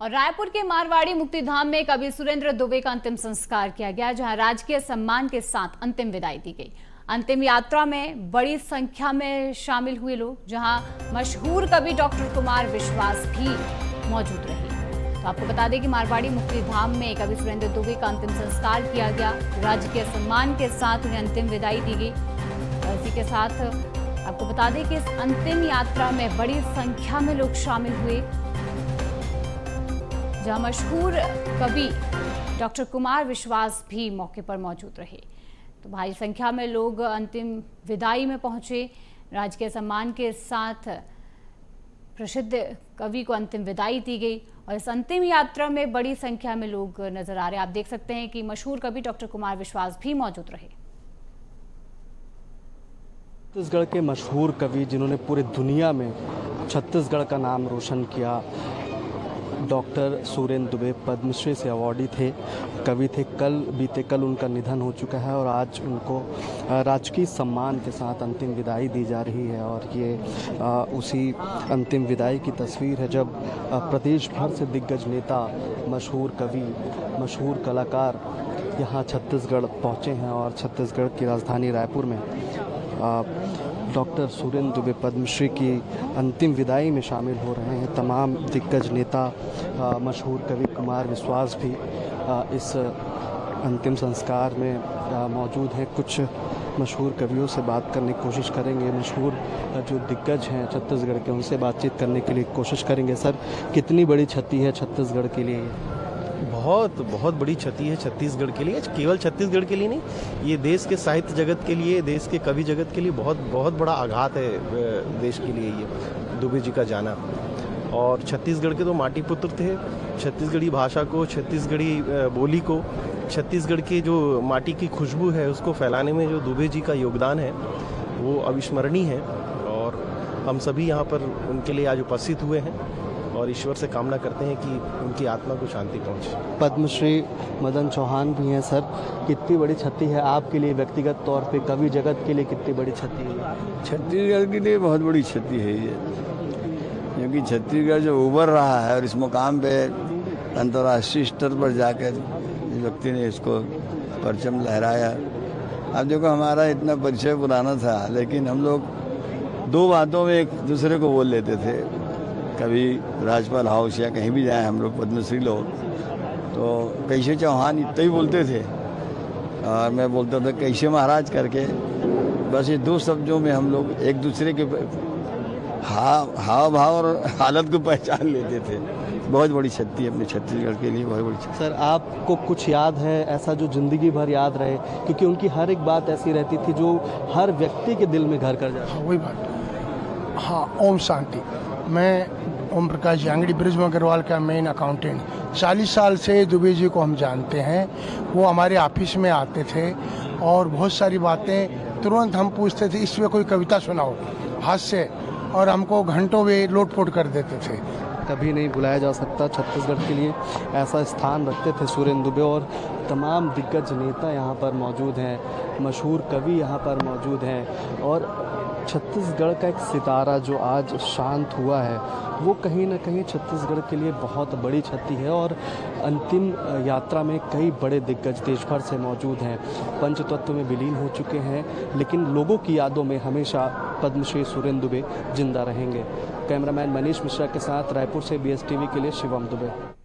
और रायपुर के मारवाड़ी मुक्तिधाम में कवि सुरेंद्र दुबे का अंतिम संस्कार किया गया, जहां राजकीय सम्मान के साथ अंतिम विदाई दी गई। अंतिम यात्रा में बड़ी संख्या में शामिल हुए लोग, जहां मशहूर कवि डॉक्टर कुमार विश्वास भी मौजूद रहे। तो आपको बता दें कि मारवाड़ी मुक्तिधाम में कवि सुरेंद्र दुबे का अंतिम संस्कार किया गया, राजकीय सम्मान के साथ उन्हें अंतिम विदाई दी गई। और इसी के साथ आपको बता दें कि इस अंतिम यात्रा में बड़ी संख्या में लोग शामिल हुए, जहां मशहूर कवि डॉक्टर कुमार विश्वास भी मौके पर मौजूद रहे। तो भारी संख्या में लोग अंतिम विदाई में पहुंचे। राजकीय सम्मान के साथ प्रसिद्ध कवि को अंतिम विदाई दी गई और इस अंतिम यात्रा में बड़ी संख्या में लोग नजर आ रहे हैं। आप देख सकते हैं कि मशहूर कवि डॉक्टर कुमार विश्वास भी मौजूद रहे। छत्तीसगढ़ के मशहूर कवि जिन्होंने पूरी दुनिया में छत्तीसगढ़ का नाम रोशन किया, डॉक्टर सुरेंद्र दुबे पद्मश्री से अवॉर्डी थे, कवि थे। बीते कल उनका निधन हो चुका है और आज उनको राजकीय सम्मान के साथ अंतिम विदाई दी जा रही है। और ये उसी अंतिम विदाई की तस्वीर है जब प्रदेश भर से दिग्गज नेता, मशहूर कवि, मशहूर कलाकार यहाँ छत्तीसगढ़ पहुँचे हैं और छत्तीसगढ़ की राजधानी रायपुर में डॉक्टर सुरेंद्र दुबे पद्मश्री की अंतिम विदाई में शामिल हो रहे हैं। तमाम दिग्गज नेता, मशहूर कवि कुमार विश्वास भी इस अंतिम संस्कार में मौजूद हैं। कुछ मशहूर कवियों से बात करने की कोशिश करेंगे, मशहूर जो दिग्गज हैं छत्तीसगढ़ के, उनसे बातचीत करने के लिए कोशिश करेंगे। सर, कितनी बड़ी क्षति है छत्तीसगढ़ के लिए? बहुत बड़ी क्षति है छत्तीसगढ़ के लिए। केवल छत्तीसगढ़ के लिए नहीं, ये देश के साहित्य जगत के लिए, देश के कवि जगत के लिए बहुत बड़ा आघात है देश के लिए ये दुबे जी का जाना। और छत्तीसगढ़ के तो माटी पुत्र थे। छत्तीसगढ़ी भाषा को, छत्तीसगढ़ी बोली को, छत्तीसगढ़ की जो माटी की खुशबू है उसको फैलाने में जो दुबे जी का योगदान है वो अविस्मरणीय है। और हम सभी यहाँ पर उनके लिए आज उपस्थित हुए हैं और ईश्वर से कामना करते हैं कि उनकी आत्मा को शांति पहुंचे। पद्मश्री मदन चौहान भी हैं। सर, कितनी बड़ी क्षति है आपके लिए व्यक्तिगत तौर पे, कवि जगत के लिए कितनी बड़ी क्षति है? छत्तीसगढ़ के लिए बहुत बड़ी क्षति है ये, क्योंकि छत्तीसगढ़ जो उभर रहा है और इस मुकाम पे अंतर्राष्ट्रीय स्तर पर जाकर इस व्यक्ति ने इसको परचम लहराया। अब देखो, हमारा इतना परिचय पुराना था, लेकिन हम लोग दो बातों में एक दूसरे को बोल लेते थे। कभी राजपाल हाउस या कहीं भी जाए हम लोग पद्मश्री लोग, तो कैसे चौहान इतना ही बोलते थे और मैं बोलता था कैसे महाराज करके। बस ये दो शब्दों में हम लोग एक दूसरे के हाव भाव और हालत को पहचान लेते थे। बहुत बड़ी क्षति है अपने छत्तीसगढ़ के लिए, बहुत बड़ी क्षति। सर, आपको कुछ याद है ऐसा जो जिंदगी भर याद रहे? क्योंकि उनकी हर एक बात ऐसी रहती थी जो हर व्यक्ति के दिल में घर कर जाती। हाँ, वही बात। हाँ, ओम शांति। मैं ओम प्रकाश जांगड़ी, ब्रिज अग्रवाल का मेन अकाउंटेंट। 40 साल से दुबे जी को हम जानते हैं। वो हमारे ऑफिस में आते थे और बहुत सारी बातें तुरंत हम पूछते थे, इसमें कोई कविता सुनाओ हाथ से, और हमको घंटों में लोटपोट कर देते थे। कभी नहीं भुलाया जा सकता छत्तीसगढ़ के लिए ऐसा स्थान रखते थे सुरेंद्र दुबे। और तमाम दिग्गज नेता यहाँ पर मौजूद हैं, मशहूर कवि यहाँ पर मौजूद हैं। और छत्तीसगढ़ का एक सितारा जो आज शांत हुआ है, वो कहीं ना कहीं छत्तीसगढ़ के लिए बहुत बड़ी क्षति है। और अंतिम यात्रा में कई बड़े दिग्गज देश भर से मौजूद हैं, पंचतत्व में विलीन हो चुके हैं, लेकिन लोगों की यादों में हमेशा पद्मश्री सुरेंद्र दुबे जिंदा रहेंगे। कैमरामैन मनीष मिश्रा के साथ रायपुर से BSTV के लिए शिवम दुबे।